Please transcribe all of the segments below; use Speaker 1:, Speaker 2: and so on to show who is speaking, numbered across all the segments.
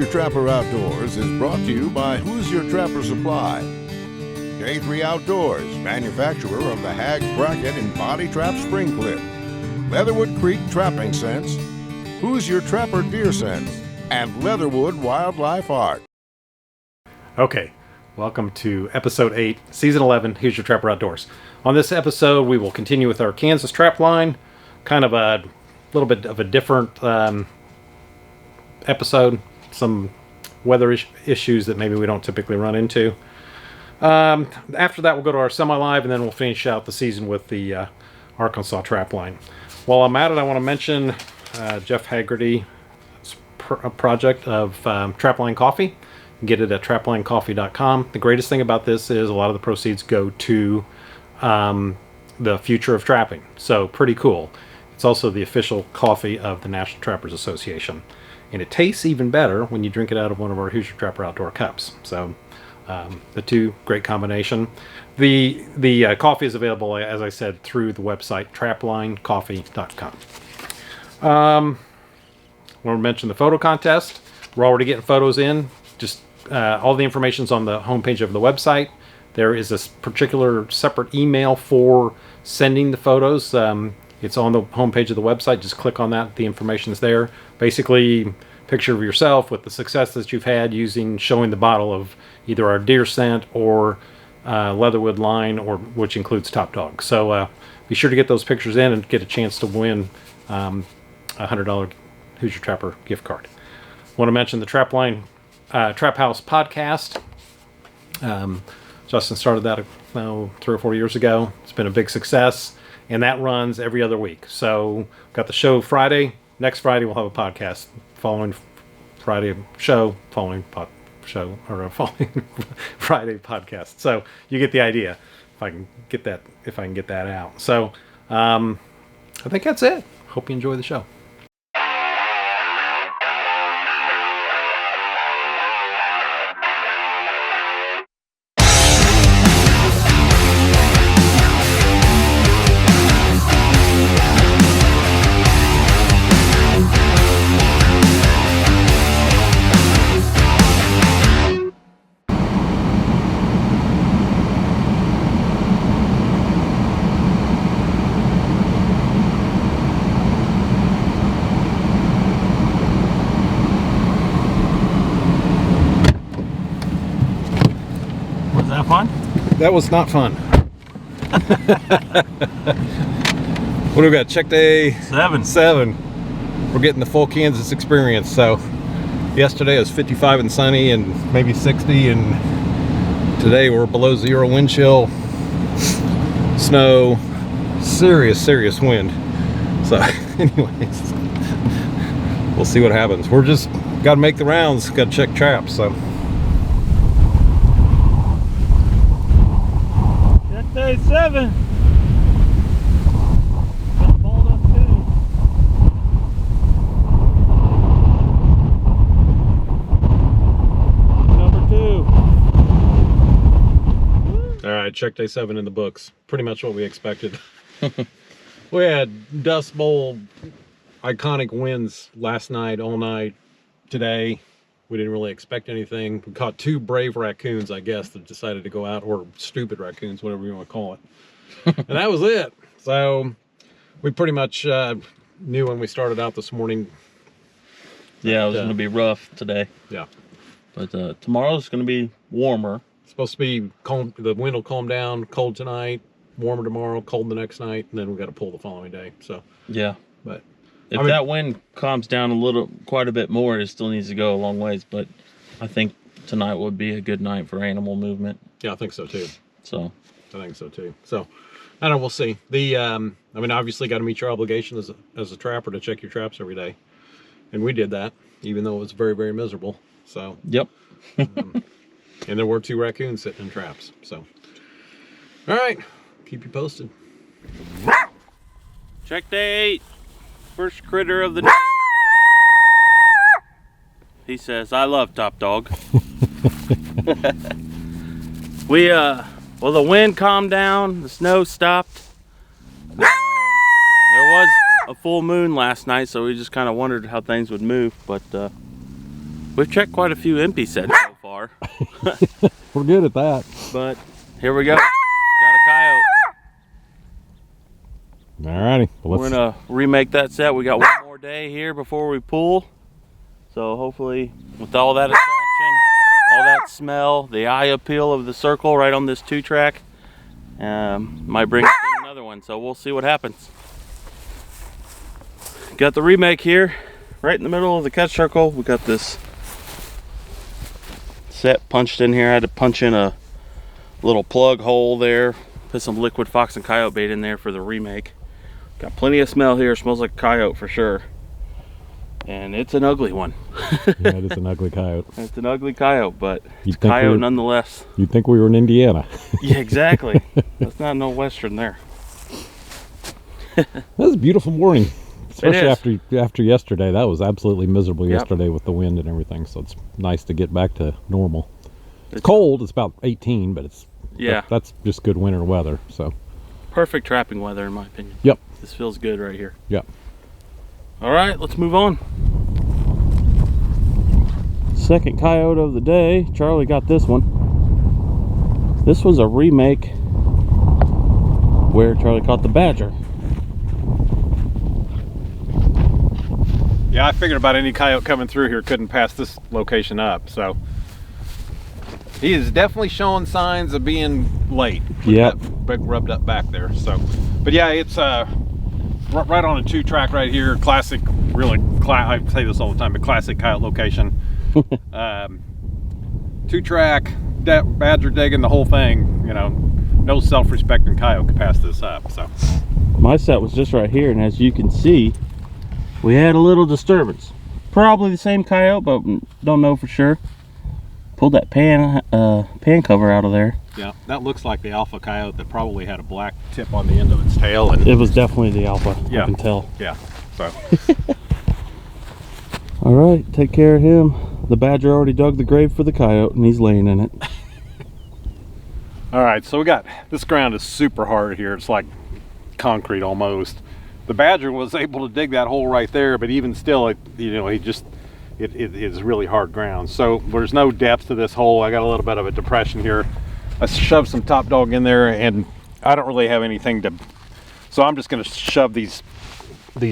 Speaker 1: Your Trapper Outdoors is brought to you by Who's Your Trapper Supply. K3 Outdoors, manufacturer of the Hags Bracket and Body Trap Spring Clip. Leatherwood Creek Trapping Scents. Who's Your Trapper Deer Scents. And Leatherwood Wildlife Art.
Speaker 2: Okay, welcome to Episode 8, Season 11, Here's Your Trapper Outdoors. On this episode, we will continue with our Kansas Trapline. Kind of a little bit of a different episode. Some weather issues that maybe we don't typically run into. After that, we'll go to our semi-live, and then we'll finish out the season with the Arkansas Trapline. While I'm at it, I want to mention Jeff Haggerty's project of Trapline Coffee. You can get it at traplinecoffee.com. The greatest thing about this is a lot of the proceeds go to the future of trapping. So pretty cool. It's also the official coffee of the National Trappers Association. And it tastes even better when you drink it out of one of our Hoosier Trapper Outdoor cups. So the two, great combination. The coffee is available, as I said, through the website traplinecoffee.com. I want to mention the photo contest. We're already getting photos in. Just all the information's on the homepage of the website. There is a particular separate email for sending the photos. It's on the homepage of the website. Just click on that. The information's there. Basically, picture of yourself with the success that you've had showing the bottle of either our deer scent or Leatherwood line, or which includes Top Dog. So be sure to get those pictures in and get a chance to win a $100 Hoosier Trapper gift card. Want to mention the Trapline Trap House podcast. Justin started that 3 or 4 years ago. It's been a big success, and that runs every other week. So got the show Friday. Next Friday we'll have a podcast. Following Friday show, following show, or a following Friday podcast. So you get the idea. If I can get that out. So I think that's it. Hope you enjoy the show. That was not fun. What do we got? Check day 7. We're getting the full Kansas experience. So yesterday it was 55 and sunny and maybe 60, and today we're below zero wind chill, snow, serious wind. So anyways, we'll see what happens. We're just got to make the rounds, got to check traps. So
Speaker 3: Day 7. Got balled up too. Number 2.
Speaker 2: all right, check day 7 in the books. Pretty much what we expected. We had Dust Bowl iconic winds last night, all night. Today we didn't really expect anything. We caught 2 brave raccoons, I guess, that decided to go out, or stupid raccoons, whatever you want to call it. And that was it. So we pretty much knew when we started out this morning.
Speaker 3: Yeah, it was going to be rough today.
Speaker 2: Yeah.
Speaker 3: But tomorrow's going to be warmer.
Speaker 2: It's supposed to be calm. The wind will calm down. Cold tonight, warmer tomorrow, cold the next night, and then we've got to pull the following day. So
Speaker 3: yeah.
Speaker 2: But
Speaker 3: if that wind calms down quite a bit more, it still needs to go a long ways. But I think tonight would be a good night for animal movement.
Speaker 2: Yeah, I think so too.
Speaker 3: So
Speaker 2: I think so too. So I don't know. We'll see. I mean, obviously, got to meet your obligation as a trapper to check your traps every day, and we did that, even though it was very, very miserable. So
Speaker 3: yep.
Speaker 2: And there were 2 raccoons sitting in traps. So all right, keep you posted.
Speaker 3: Check day 8. First critter of the day. He says, I love Top Dog. Well, the wind calmed down, the snow stopped. There was a full moon last night, so we just kind of wondered how things would move, but We've checked quite a few empty sets so far.
Speaker 2: We're good at that.
Speaker 3: But here we go. Got a coyote.
Speaker 2: Alrighty. Well,
Speaker 3: We're gonna remake that set. We got one more day here before we pull. So hopefully with all that attraction, all that smell, the eye appeal of the circle right on this 2-track, might bring us in another one. So we'll see what happens. Got the remake here, right in the middle of the catch circle. We got this set punched in here. I had to punch in a little plug hole there, put some liquid fox and coyote bait in there for the remake. Got plenty of smell here. Smells like a coyote for sure. And it's an ugly one.
Speaker 2: Yeah, it is an ugly coyote.
Speaker 3: It's an ugly coyote, but it's a coyote nonetheless.
Speaker 2: You'd think we were in Indiana.
Speaker 3: Yeah, exactly. That's not no western there.
Speaker 2: That was a beautiful morning. Especially
Speaker 3: It
Speaker 2: after yesterday. That was absolutely miserable
Speaker 3: Yep.
Speaker 2: yesterday with the wind and everything. So it's nice to get back to normal. It's cold. It's about 18, but it's that's just good winter weather. So
Speaker 3: perfect trapping weather in my opinion.
Speaker 2: Yep.
Speaker 3: This feels good right here.
Speaker 2: Yep.
Speaker 3: All right, let's move on. Second coyote of the day. Charlie got this one. This was a remake where Charlie caught the badger.
Speaker 2: yeah, I figured about any coyote coming through here couldn't pass this location up. So he is definitely showing signs of being late.
Speaker 3: Yep.
Speaker 2: Big rubbed up back there. So, but yeah, it's right on a 2-track right here. Classic, really. I say this all the time, but classic coyote location. 2-track, badger digging, the whole thing. You know, no self-respecting coyote could pass this up. So
Speaker 3: My set was just right here, and as you can see, we had a little disturbance. Probably the same coyote, but don't know for sure. Pulled that pan cover out of there.
Speaker 2: yeah, that looks like the alpha coyote that probably had a black tip on the end of its tail. And
Speaker 3: It was definitely the alpha,
Speaker 2: Yeah.
Speaker 3: I can tell.
Speaker 2: yeah, so
Speaker 3: All right, take care of him. The badger already dug the grave for the coyote, and he's laying in it.
Speaker 2: all right, so we got this ground is super hard here. It's like concrete almost. The badger was able to dig that hole right there, but even still, it is really hard ground. So there's no depth to this hole. I got a little bit of a depression here. I shoved some top dog in there, and I don't really have anything to, so I'm just going to shove these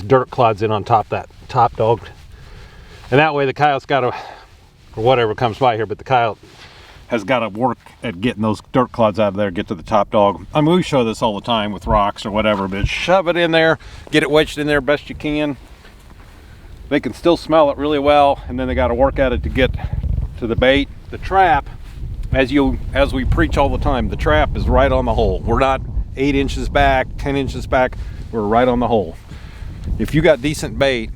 Speaker 2: dirt clods in on top that top dog, and that way the coyote's got to, or whatever comes by here, but the coyote has got to work at getting those dirt clods out of there, get to the top dog. I mean, we show this all the time with rocks or whatever, but shove it in there, get it wedged in there best you can. They can still smell it really well, and then they got to work at it to get to the bait. The trap, as we preach all the time, the trap is right on the hole. We're not 8 inches back, 10 inches back, we're right on the hole. If you got decent bait,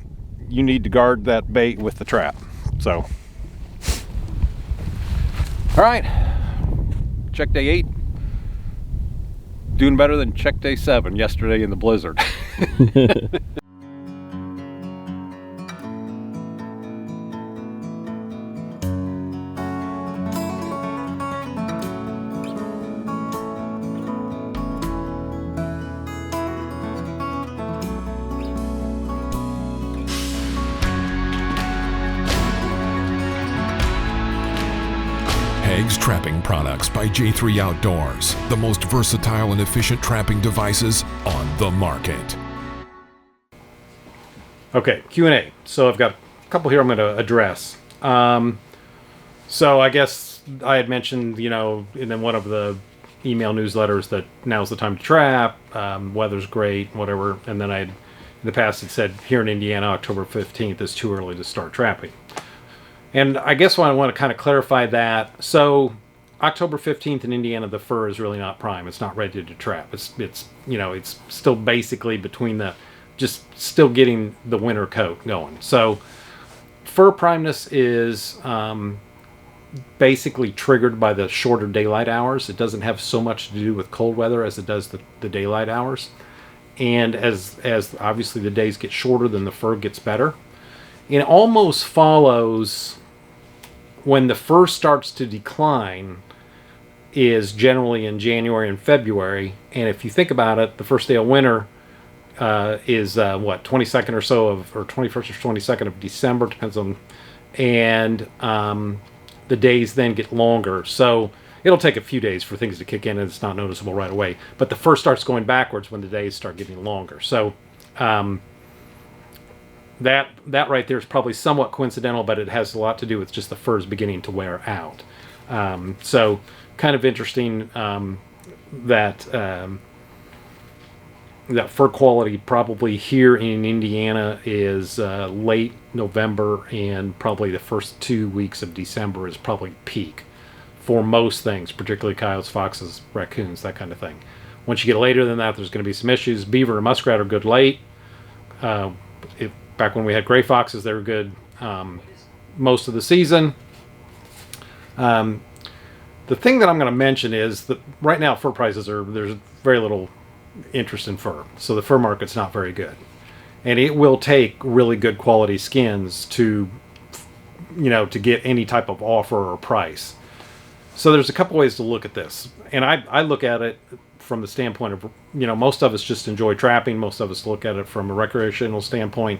Speaker 2: you need to guard that bait with the trap. So, all right, check day 8. Doing better than check day 7 yesterday in the blizzard.
Speaker 4: Hags Trapping Products by J3 Outdoors, the most versatile and efficient trapping devices on the market.
Speaker 2: Okay, Q&A. So I've got a couple here I'm going to address. So I guess I had mentioned, in one of the email newsletters that now's the time to trap, weather's great, whatever. And then in the past had said here in Indiana, October 15th is too early to start trapping. And I guess I want to kind of clarify that. So October 15th in Indiana, the fur is really not prime. It's not ready to trap. It's still basically between just still getting the winter coat going. So fur primeness is basically triggered by the shorter daylight hours. It doesn't have so much to do with cold weather as it does the daylight hours. And as obviously the days get shorter, then the fur gets better. It almost follows when the fur starts to decline is generally in January and February. And if you think about it, the first day of winter is 22nd or so or 21st or 22nd of December, depends on and the days then get longer. So it'll take a few days for things to kick in, and it's not noticeable right away. But the fur starts going backwards when the days start getting longer. So that right there is probably somewhat coincidental, but it has a lot to do with just the furs beginning to wear out. So kind of interesting that that fur quality probably here in Indiana is late November, and probably the first 2 weeks of December is probably peak for most things, particularly coyotes, foxes, raccoons, that kind of thing. Once you get later than that, there's going to be some issues. Beaver and muskrat are good late. Back when we had gray foxes, they were good most of the season. The thing that I'm going to mention is that right now fur prices there's very little interest in fur, so the fur market's not very good, and it will take really good quality skins to get any type of offer or price. So there's a couple ways to look at this, and I look at it from the standpoint of most of us just enjoy trapping. Most of us look at it from a recreational standpoint.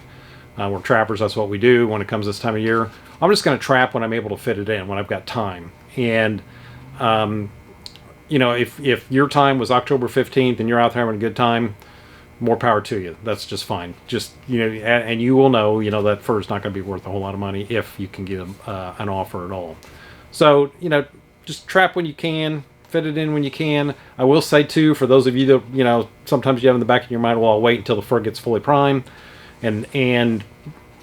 Speaker 2: We're trappers, that's what we do when it comes this time of year. I'm just going to trap when I'm able to fit it in, when I've got time. And if your time was October 15th and you're out there having a good time, more power to you. That's just fine. Just and you will know that fur is not going to be worth a whole lot of money if you can get an offer at all. So just trap when you can, fit it in when you can. I will say too, for those of you that sometimes you have in the back of your mind, well, I'll wait until the fur gets fully primed, and then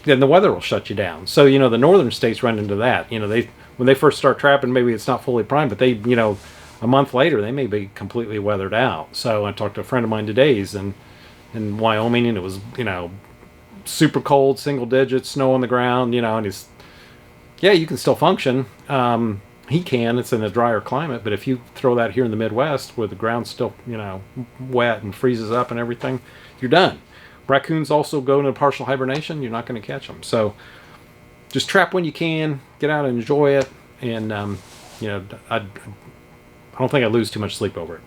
Speaker 2: the weather will shut you down. So the northern states run into that. When they first start trapping, maybe it's not fully primed, but they a month later they may be completely weathered out. So I talked to a friend of mine today. He's in Wyoming, and it was super cold, single digits, snow on the ground. And he's you can still function. He can. It's in a drier climate, but if you throw that here in the Midwest, where the ground's still wet and freezes up and everything, you're done. Raccoons also go into partial hibernation. You're not going to catch them. So just trap when you can, get out and enjoy it, and I don't think I lose too much sleep over it.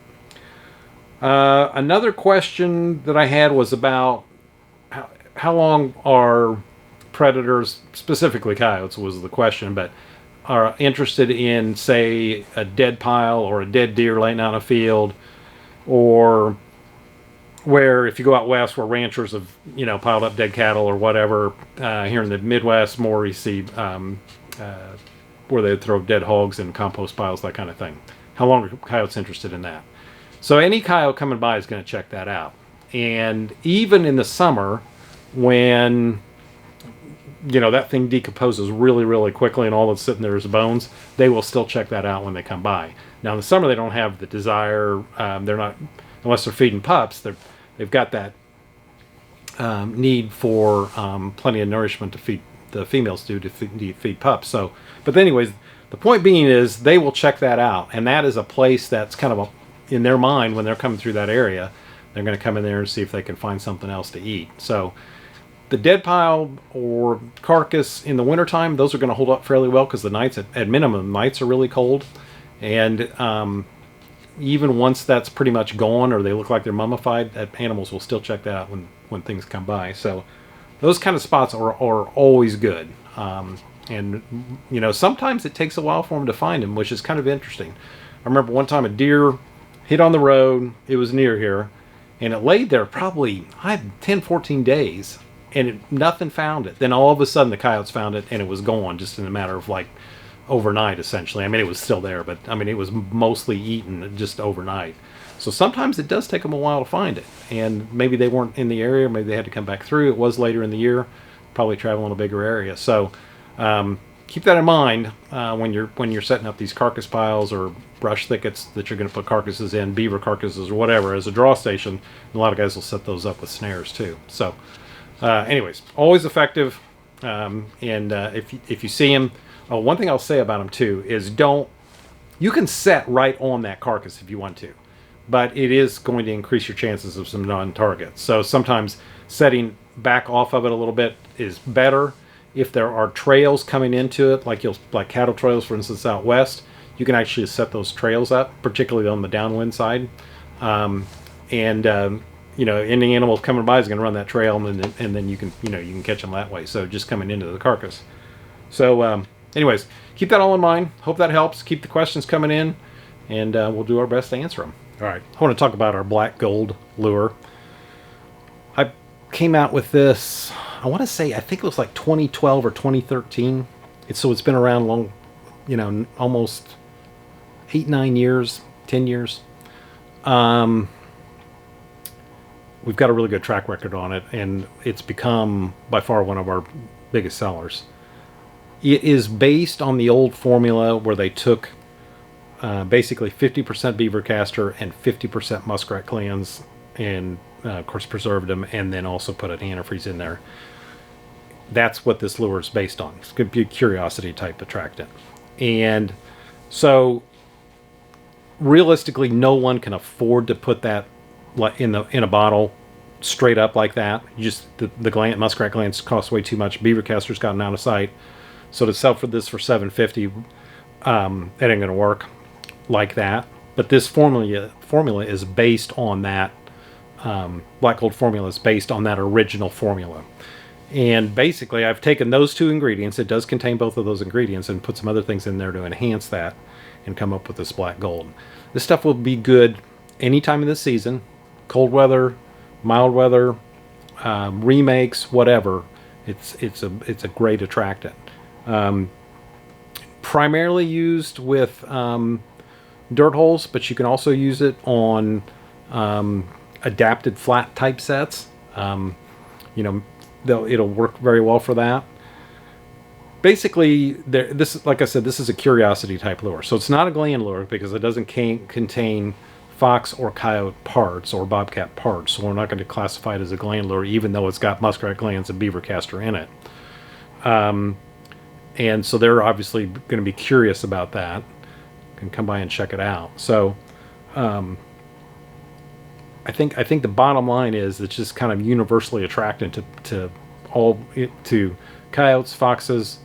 Speaker 2: Another question that I had was about how long are predators, specifically coyotes was the question, but are interested in, say, a dead pile or a dead deer laying out in a field, or where if you go out west where ranchers have piled up dead cattle or whatever, here in the Midwest more you see where they throw dead hogs in compost piles, that kind of thing. How long are coyotes interested in that? So any coyote coming by is going to check that out. And even in the summer, when that thing decomposes really, really quickly and all that's sitting there is bones, they will still check that out when they come by. Now in the summer they don't have the desire, they're not, unless they're feeding pups, they've got that need for plenty of nourishment to feed the females do to feed pups. So, but anyways, the point being is they will check that out, and that is a place that's kind of in their mind when they're coming through that area. They're going to come in there and see if they can find something else to eat. So the dead pile or carcass in the wintertime, those are going to hold up fairly well because the nights, at minimum, nights are really cold. And even once that's pretty much gone or they look like they're mummified, animals will still check that out when things come by. So those kind of spots are always good. And sometimes it takes a while for them to find them, which is kind of interesting. I remember one time a deer hit on the road. It was near here, and it laid there probably 10, 14 days, and nothing found it. Then all of a sudden the coyotes found it, and it was gone just in a matter of like overnight, essentially. I mean, it was still there, but I mean, it was mostly eaten just overnight. So sometimes it does take them a while to find it, and maybe they weren't in the area, maybe they had to come back through. It was later in the year, probably traveling a bigger area. So keep that in mind when you're setting up these carcass piles or brush thickets that you're going to put carcasses in, beaver carcasses or whatever, as a draw station. A lot of guys will set those up with snares too. So anyways, always effective. And if you see them, one thing I'll say about them too is you can set right on that carcass if you want to, but it is going to increase your chances of some non-targets. So sometimes setting back off of it a little bit is better. If there are trails coming into it, like cattle trails, for instance, out west, you can actually set those trails up, particularly on the downwind side. Any animal coming by is going to run that trail, and then you can catch them that way. So just coming into the carcass. So, anyways, keep that all in mind. Hope that helps. Keep the questions coming in, and we'll do our best to answer them. All right, I want to talk about our black gold lure. I came out with this, I want to say, I think it was like 2012 or 2013. It's been around long, almost 8, 9 years, 10 years. We've got a really good track record on it, and it's become by far one of our biggest sellers. It is based on the old formula where they took basically 50% beaver castor and 50% muskrat glands, and of course preserved them, and then also put an antifreeze in there. That's what this lure is based on. It's going to be a curiosity type attractant. And so realistically, no one can afford to put that in a bottle straight up like that. The muskrat glands cost way too much. Beaver castor's gotten out of sight. So to sell for this for $750, it ain't gonna work like that. But this formula is based on that. Black gold formula is based on that original formula. And basically, I've taken those two ingredients. It does contain both of those ingredients, and put some other things in there to enhance that, and come up with this black gold. This stuff will be good any time of the season, cold weather, mild weather, remakes, whatever. It's a great attractant. Primarily used with dirt holes, but you can also use it on adapted flat type sets. It'll work very well for that. Basically, like I said, this is a curiosity type lure. So it's not a gland lure because it doesn't contain fox or coyote parts or bobcat parts. So we're not going to classify it as a gland lure, even though it's got muskrat glands and beaver castor in it. And so they're obviously going to be curious about that. Can come by and check it out. So I think the bottom line is it's just kind of universally attractant to coyotes, foxes,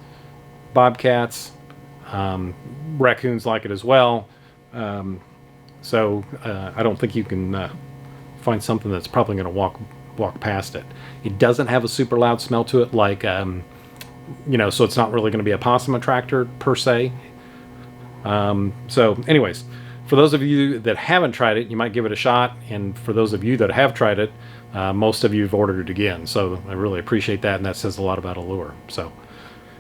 Speaker 2: bobcats, raccoons like it as well. So I don't think you can find something that's probably going to walk past it. It doesn't have a super loud smell to it, like so it's not really going to be a possum attractor per se. So anyways, for those of you that haven't tried it, you might give it a shot, and for those of you that have tried it, most of you have ordered it again. So I really appreciate that, and that says a lot about Allure. So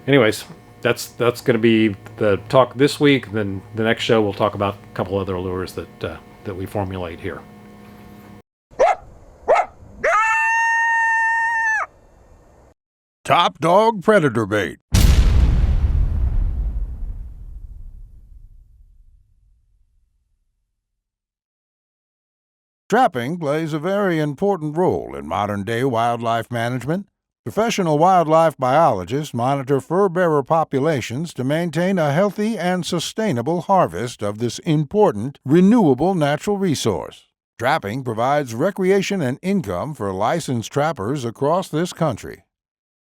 Speaker 2: anyways, that's going to be the talk this week. Then the next show we'll talk about a couple other lures that we formulate here.
Speaker 1: Top Dog Predator Bait. Trapping plays a very important role in modern-day wildlife management. Professional wildlife biologists monitor fur-bearer populations to maintain a healthy and sustainable harvest of this important, renewable natural resource. Trapping provides recreation and income for licensed trappers across this country.